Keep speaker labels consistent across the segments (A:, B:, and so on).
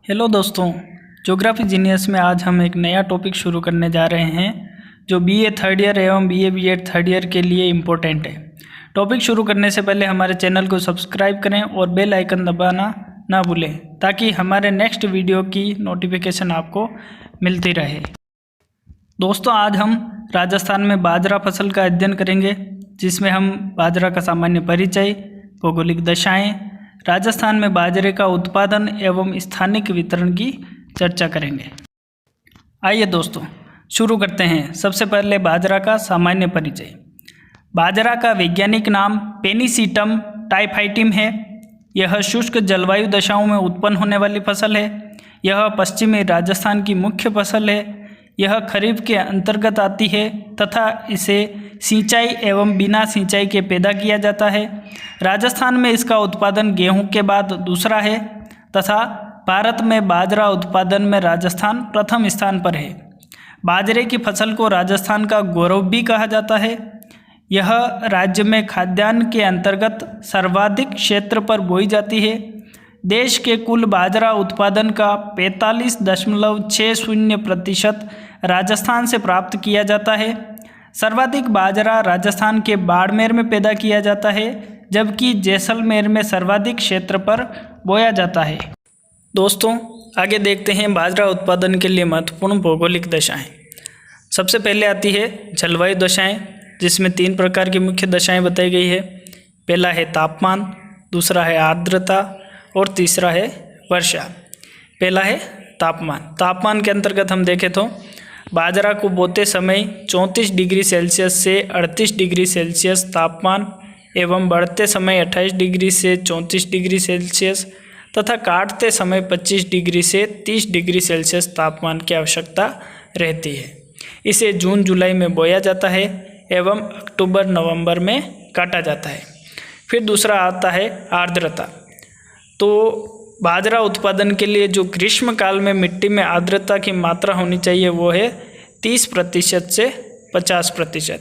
A: Hello दोस्तों, geography genius में आज हम एक नया टॉपिक शुरू करने जा रहे हैं जो बीए थर्ड ईयर एवं बीए बीएड थर्ड ईयर के लिए इम्पोर्टेंट है। टॉपिक शुरू करने से पहले हमारे चैनल को सब्सक्राइब करें और बेल आइकन दबाना ना भूलें ताकि हमारे नेक्स्ट वीडियो की नोटिफिकेशन आपको मिलती रहे। दोस्तों, आज हम राजस्थान में बाजरा फसल का अध्ययन करेंगे, जिसमें हम बाजरा का सामान्य परिचय, भौगोलिक दशाएँ, राजस्थान में बाजरे का उत्पादन एवं स्थानिक वितरण की चर्चा करेंगे। आइए दोस्तों, शुरू करते हैं। सबसे पहले बाजरा का सामान्य परिचय। बाजरा का वैज्ञानिक नाम पेनिसिटम टाइफाइटिम है। यह शुष्क जलवायु दशाओं में उत्पन्न होने वाली फसल है। यह पश्चिमी राजस्थान की मुख्य फसल है। यह खरीफ के अंतर्गत आती है तथा इसे सिंचाई एवं बिना सिंचाई के पैदा किया जाता है। राजस्थान में इसका उत्पादन गेहूं के बाद दूसरा है तथा भारत में बाजरा उत्पादन में राजस्थान प्रथम स्थान पर है। बाजरे की फसल को राजस्थान का गौरव भी कहा जाता है। यह राज्य में खाद्यान्न के अंतर्गत सर्वाधिक क्षेत्र पर बोई जाती है। देश के कुल बाजरा उत्पादन का 45.60% राजस्थान से प्राप्त किया जाता है। सर्वाधिक बाजरा राजस्थान के बाड़मेर में पैदा किया जाता है, जबकि जैसलमेर में सर्वाधिक क्षेत्र पर बोया जाता है। दोस्तों, आगे देखते हैं बाजरा उत्पादन के लिए महत्वपूर्ण भौगोलिक दशाएं। सबसे पहले आती है जलवायु दशाएं, जिसमें 3 प्रकार की मुख्य दशाएं बताई गई है। पहला है तापमान, दूसरा है आर्द्रता और तीसरा है वर्षा। पहला है तापमान। तापमान के अंतर्गत हम देखें तो बाजरा को बोते समय 34 डिग्री सेल्सियस से 38 डिग्री सेल्सियस तापमान एवं बढ़ते समय 28 डिग्री से 34 डिग्री सेल्सियस तथा काटते समय 25 डिग्री से 30 डिग्री सेल्सियस तापमान की आवश्यकता रहती है। इसे जून जुलाई में बोया जाता है एवं अक्टूबर नवंबर में काटा जाता है। फिर दूसरा आता है आर्द्रता। तो बाजरा उत्पादन के लिए जो ग्रीष्म काल में मिट्टी में आर्द्रता की मात्रा होनी चाहिए वो है 30% से 50%।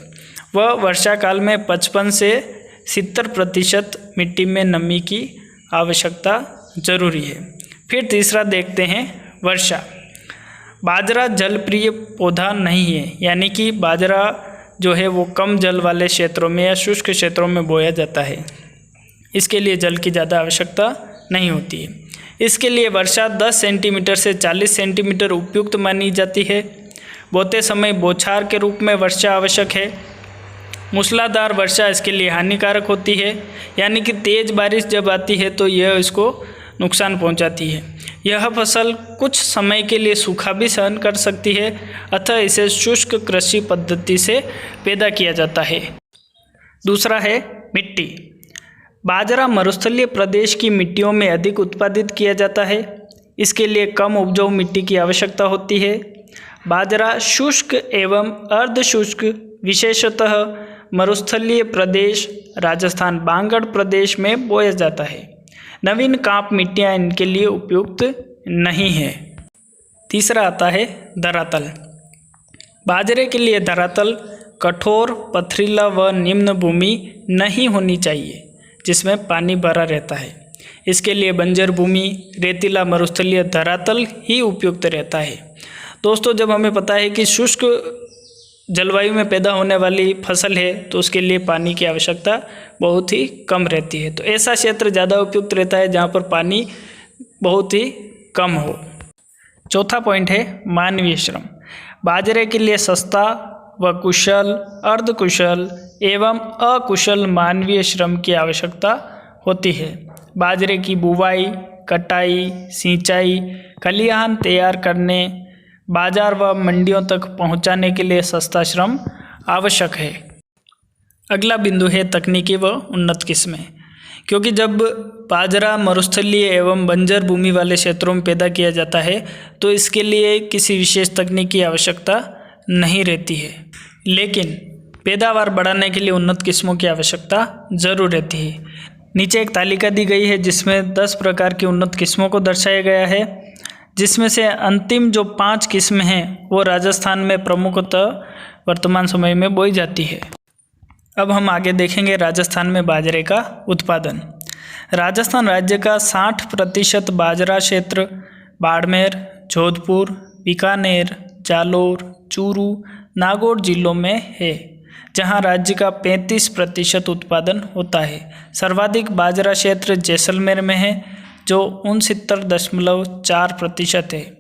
A: वह वर्षा काल में 55 से 70% मिट्टी में नमी की आवश्यकता जरूरी है। फिर तीसरा देखते हैं वर्षा। बाजरा जलप्रिय पौधा नहीं है, यानी कि बाजरा जो है वो कम जल वाले क्षेत्रों में या शुष्क क्षेत्रों में बोया जाता है। इसके लिए जल की ज़्यादा आवश्यकता नहीं होती है। इसके लिए वर्षा 10 सेंटीमीटर से 40 सेंटीमीटर उपयुक्त मानी जाती है। बोते समय बौछार के रूप में वर्षा आवश्यक है। मूसलाधार वर्षा इसके लिए हानिकारक होती है, यानी कि तेज़ बारिश जब आती है तो यह इसको नुकसान पहुंचाती है। यह फसल कुछ समय के लिए सूखा भी सहन कर सकती है, अतः इसे शुष्क कृषि पद्धति से पैदा किया जाता है। दूसरा है मिट्टी। बाजरा मरुस्थलीय प्रदेश की मिट्टियों में अधिक उत्पादित किया जाता है। इसके लिए कम उपजाऊ मिट्टी की आवश्यकता होती है। बाजरा शुष्क एवं अर्धशुष्क, विशेषतः मरुस्थलीय प्रदेश राजस्थान बांगड़ प्रदेश में बोया जाता है। नवीन कांप मिट्टियाँ इनके लिए उपयुक्त नहीं है। तीसरा आता है धरातल। बाजरे के लिए धरातल कठोर, पथरीला व निम्न भूमि नहीं होनी चाहिए जिसमें पानी भरा रहता है। इसके लिए बंजर भूमि, रेतीला मरुस्थलीय धरातल ही उपयुक्त रहता है। दोस्तों, जब हमें पता है कि शुष्क जलवायु में पैदा होने वाली फसल है तो उसके लिए पानी की आवश्यकता बहुत ही कम रहती है, तो ऐसा क्षेत्र ज़्यादा उपयुक्त रहता है जहाँ पर पानी बहुत ही कम हो। चौथा पॉइंट है मानवीय श्रम। बाजरे के लिए सस्ता व कुशल, अर्धकुशल एवं अकुशल मानवीय श्रम की आवश्यकता होती है। बाजरे की बुवाई, कटाई, सिंचाई, खलिहान तैयार करने, बाजार व मंडियों तक पहुंचाने के लिए सस्ता श्रम आवश्यक है। अगला बिंदु है तकनीकी व उन्नत किस्में। क्योंकि जब बाजरा मरुस्थलीय एवं बंजर भूमि वाले क्षेत्रों में पैदा किया जाता है तो इसके लिए किसी विशेष तकनीक की आवश्यकता नहीं रहती है, लेकिन पैदावार बढ़ाने के लिए उन्नत किस्मों की आवश्यकता जरूर रहती है। नीचे एक तालिका दी गई है जिसमें 10 प्रकार की उन्नत किस्मों को दर्शाया गया है, जिसमें से अंतिम जो 5 किस्में हैं वो राजस्थान में प्रमुखतः वर्तमान समय में बोई जाती है। अब हम आगे देखेंगे राजस्थान में बाजरे का उत्पादन। राजस्थान राज्य का 60% बाजरा क्षेत्र बाड़मेर, जोधपुर, बीकानेर, जालोर, चूरू, नागौर जिलों में है, जहां राज्य का 35% उत्पादन होता है। सर्वाधिक बाजरा क्षेत्र जैसलमेर में है, जो 69.4% है।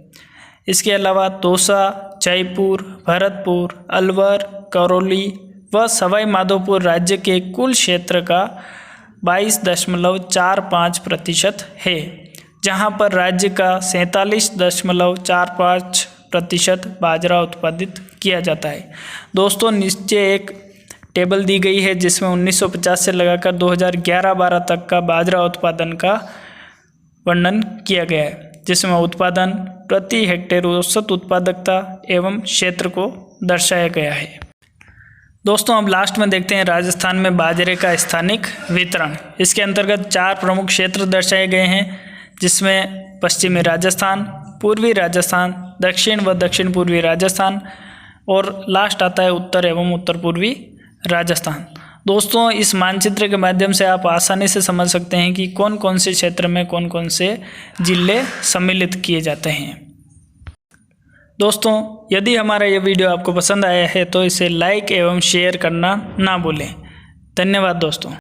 A: इसके अलावा दौसा, जयपुर, भरतपुर, अलवर, करौली व सवाई माधोपुर राज्य के कुल क्षेत्र का 22.45% है, जहां पर राज्य का 47.45% बाजरा उत्पादित किया जाता है। दोस्तों, नीचे एक टेबल दी गई है जिसमें 1950 से लगाकर 2011-12 तक का बाजरा उत्पादन का वर्णन किया गया है, जिसमें उत्पादन, प्रति हेक्टेयर औसत उत्पादकता एवं क्षेत्र को दर्शाया गया है। दोस्तों, अब लास्ट में देखते हैं राजस्थान में बाजरे का स्थानिक वितरण। इसके अंतर्गत 4 प्रमुख क्षेत्र दर्शाए गए हैं, जिसमें पश्चिमी राजस्थान, पूर्वी राजस्थान, दक्षिण व दक्षिण पूर्वी राजस्थान और लास्ट आता है उत्तर एवं उत्तर पूर्वी राजस्थान। दोस्तों, इस मानचित्र के माध्यम से आप आसानी से समझ सकते हैं कि कौन कौन से क्षेत्र में कौन कौन से जिले सम्मिलित किए जाते हैं। दोस्तों, यदि हमारा ये वीडियो आपको पसंद आया है तो इसे लाइक एवं शेयर करना ना भूलें। धन्यवाद दोस्तों।